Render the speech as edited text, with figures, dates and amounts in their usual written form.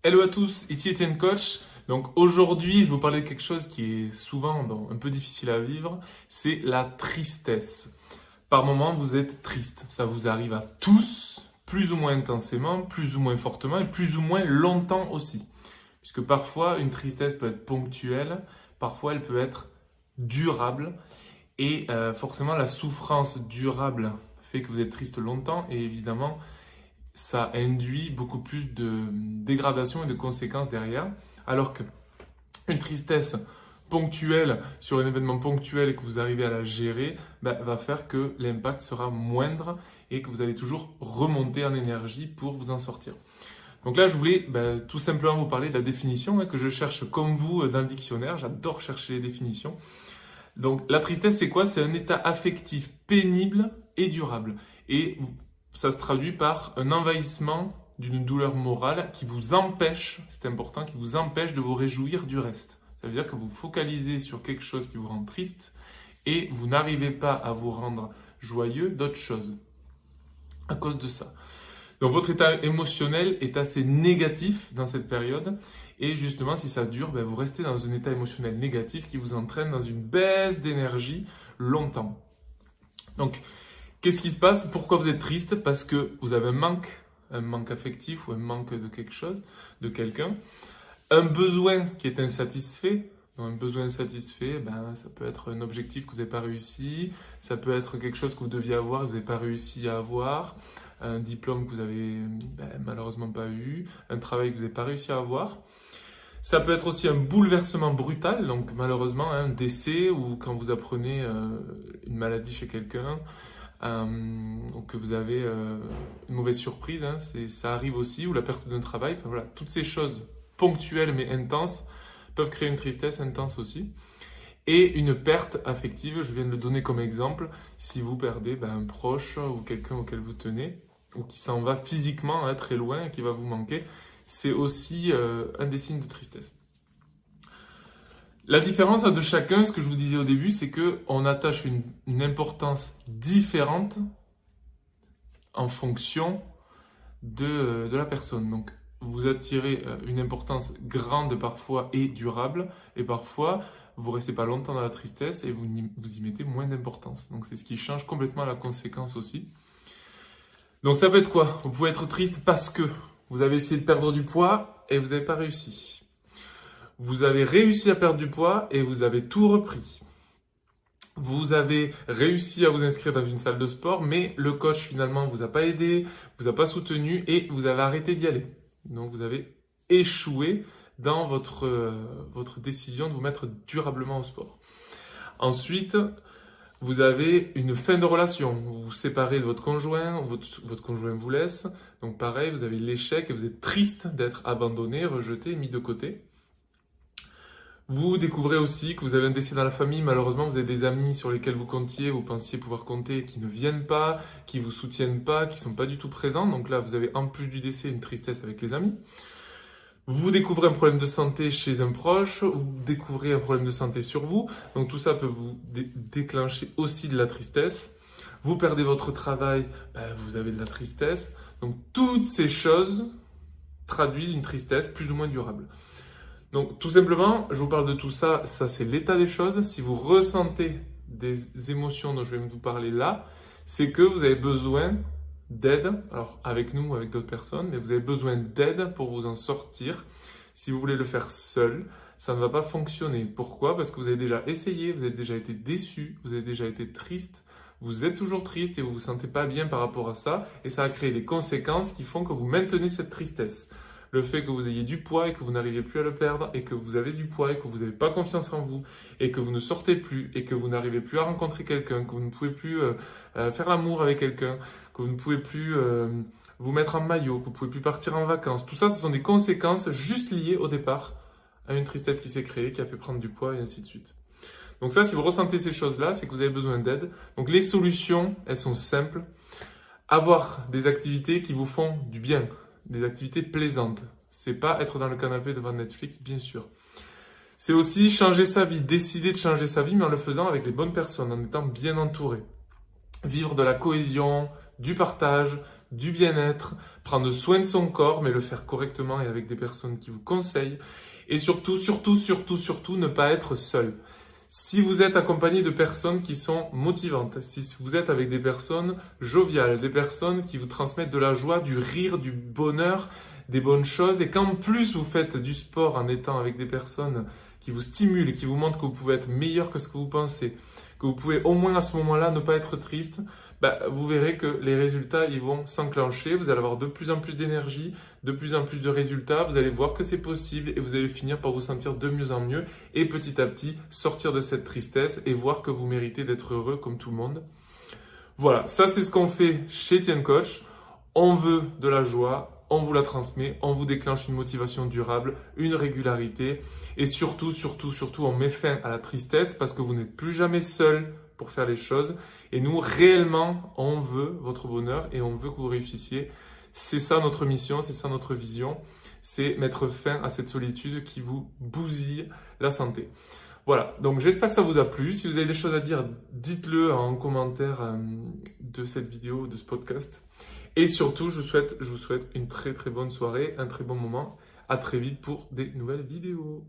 Hello à tous, ici Etienne Coach. Donc aujourd'hui, je vais vous parler de quelque chose qui est souvent un peu difficile à vivre, c'est la tristesse. Par moments, vous êtes triste. Ça vous arrive à tous, plus ou moins intensément, plus ou moins fortement et plus ou moins longtemps aussi. Puisque parfois, une tristesse peut être ponctuelle, parfois elle peut être durable. Et forcément, la souffrance durable fait que vous êtes triste longtemps et évidemment, ça induit beaucoup plus de dégradation et de conséquences derrière. Alors qu'une tristesse ponctuelle sur un événement ponctuel et que vous arrivez à la gérer, va faire que l'impact sera moindre et que vous allez toujours remonter en énergie pour vous en sortir. Donc là, je voulais tout simplement vous parler de la définition que je cherche comme vous dans le dictionnaire. J'adore chercher les définitions. Donc la tristesse, c'est quoi? C'est un état affectif pénible et durable. Et ça se traduit par un envahissement d'une douleur morale qui vous empêche, c'est important, qui vous empêche de vous réjouir du reste. Ça veut dire que vous focalisez sur quelque chose qui vous rend triste et vous n'arrivez pas à vous rendre joyeux d'autre chose à cause de ça. Donc votre état émotionnel est assez négatif dans cette période et justement si ça dure, vous restez dans un état émotionnel négatif qui vous entraîne dans une baisse d'énergie longtemps. Donc qu'est-ce qui se passe? Pourquoi vous êtes triste? Parce que vous avez un manque affectif ou un manque de quelque chose, de quelqu'un, un besoin qui est insatisfait. Un besoin insatisfait, ça peut être un objectif que vous n'avez pas réussi, ça peut être quelque chose que vous deviez avoir et que vous n'avez pas réussi à avoir, un diplôme que vous avez malheureusement pas eu, un travail que vous n'avez pas réussi à avoir. Ça peut être aussi un bouleversement brutal, donc malheureusement un décès ou quand vous apprenez une maladie chez quelqu'un, ou que vous avez une mauvaise surprise, ça arrive aussi, ou la perte d'un travail, enfin voilà, toutes ces choses ponctuelles mais intenses peuvent créer une tristesse intense aussi. Et une perte affective, je viens de le donner comme exemple, si vous perdez un proche ou quelqu'un auquel vous tenez, ou qui s'en va physiquement très loin et qui va vous manquer, c'est aussi un des signes de tristesse. La différence de chacun, ce que je vous disais au début, c'est qu'on attache une importance différente en fonction de la personne. Donc, vous attirez une importance grande parfois et durable, et parfois, vous ne restez pas longtemps dans la tristesse et vous y mettez moins d'importance. Donc, c'est ce qui change complètement la conséquence aussi. Donc, ça peut être quoi? Vous pouvez être triste parce que vous avez essayé de perdre du poids et vous n'avez pas réussi. Vous avez réussi à perdre du poids et vous avez tout repris. Vous avez réussi à vous inscrire dans une salle de sport, mais le coach finalement ne vous a pas aidé, vous a pas soutenu et vous avez arrêté d'y aller. Donc vous avez échoué dans votre décision de vous mettre durablement au sport. Ensuite, vous avez une fin de relation. Vous vous séparez de votre conjoint, votre conjoint vous laisse. Donc pareil, vous avez l'échec et vous êtes triste d'être abandonné, rejeté, mis de côté. Vous découvrez aussi que vous avez un décès dans la famille. Malheureusement, vous avez des amis sur lesquels vous comptiez, vous pensiez pouvoir compter, qui ne viennent pas, qui vous soutiennent pas, qui sont pas du tout présents. Donc là, vous avez en plus du décès une tristesse avec les amis. Vous découvrez un problème de santé chez un proche, vous découvrez un problème de santé sur vous. Donc tout ça peut vous déclencher aussi de la tristesse. Vous perdez votre travail, vous avez de la tristesse. Donc toutes ces choses traduisent une tristesse plus ou moins durable. Donc tout simplement, je vous parle de tout ça, ça c'est l'état des choses. Si vous ressentez des émotions dont je vais vous parler là, c'est que vous avez besoin d'aide, alors avec nous ou avec d'autres personnes, mais vous avez besoin d'aide pour vous en sortir. Si vous voulez le faire seul, ça ne va pas fonctionner. Pourquoi? Parce que vous avez déjà essayé, vous avez déjà été déçu, vous avez déjà été triste, vous êtes toujours triste et vous ne vous sentez pas bien par rapport à ça, et ça a créé des conséquences qui font que vous maintenez cette tristesse. Le fait que vous ayez du poids et que vous n'arrivez plus à le perdre, et que vous avez du poids et que vous n'avez pas confiance en vous, et que vous ne sortez plus, et que vous n'arrivez plus à rencontrer quelqu'un, que vous ne pouvez plus faire l'amour avec quelqu'un, que vous ne pouvez plus vous mettre en maillot, que vous ne pouvez plus partir en vacances. Tout ça, ce sont des conséquences juste liées au départ à une tristesse qui s'est créée, qui a fait prendre du poids et ainsi de suite. Donc ça, si vous ressentez ces choses-là, c'est que vous avez besoin d'aide. Donc les solutions, elles sont simples. Avoir des activités qui vous font du bien, des activités plaisantes. C'est pas être dans le canapé devant Netflix, bien sûr. C'est aussi changer sa vie, décider de changer sa vie, mais en le faisant avec les bonnes personnes, en étant bien entouré. Vivre de la cohésion, du partage, du bien-être, prendre soin de son corps, mais le faire correctement et avec des personnes qui vous conseillent. Et surtout, ne pas être seul. Si vous êtes accompagné de personnes qui sont motivantes, si vous êtes avec des personnes joviales, des personnes qui vous transmettent de la joie, du rire, du bonheur, des bonnes choses, et qu'en plus vous faites du sport en étant avec des personnes qui vous stimulent, qui vous montrent que vous pouvez être meilleur que ce que vous pensez, que vous pouvez au moins à ce moment-là ne pas être triste, vous verrez que les résultats ils vont s'enclencher, vous allez avoir de plus en plus d'énergie, de plus en plus de résultats, vous allez voir que c'est possible et vous allez finir par vous sentir de mieux en mieux et petit à petit sortir de cette tristesse et voir que vous méritez d'être heureux comme tout le monde. Voilà, ça c'est ce qu'on fait chez Tian Coach. On veut de la joie, on vous la transmet, on vous déclenche une motivation durable, une régularité et surtout, on met fin à la tristesse parce que vous n'êtes plus jamais seul pour faire les choses. Et nous, réellement, on veut votre bonheur et on veut que vous réussissiez. C'est ça notre mission, c'est ça notre vision. C'est mettre fin à cette solitude qui vous bousille la santé. Voilà, donc j'espère que ça vous a plu. Si vous avez des choses à dire, dites-le en commentaire de cette vidéo, de ce podcast. Et surtout, je vous souhaite une très très bonne soirée, un très bon moment. À très vite pour des nouvelles vidéos.